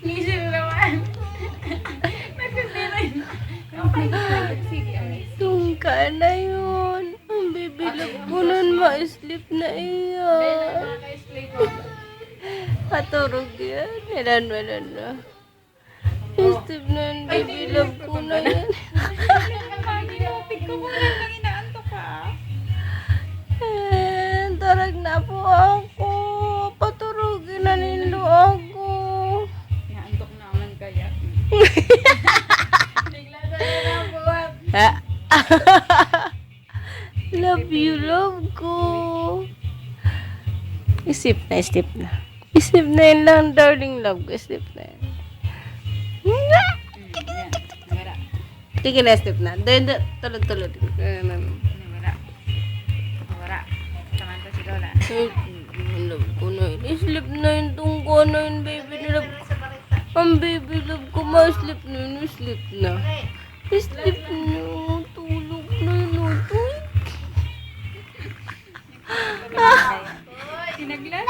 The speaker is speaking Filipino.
Ngisip naman. Nagkasirin. Tungka na yun. Ang bibilog ko nun, ma-sleep na iyan. Paturog yan. Ilan na. Sleep na yun, bibilog ko na yan. Tarag na po ako. Paturugin na nilo ako. Naantok naman kaya. Bigla na buhat. Ha? Love you, love ko. Isip na. Isip na yun lang, darling love ko. Isip na yun. Sige na, isip na. Tulad. Wala. Samanta si Lola. Love ko na yun. Isip na yun, tungko na yun, baby. Love ko. Ang baby love ko, ma-sleep na yun. Sleep na. Sleep na. Tulog na yun. Sinaglan.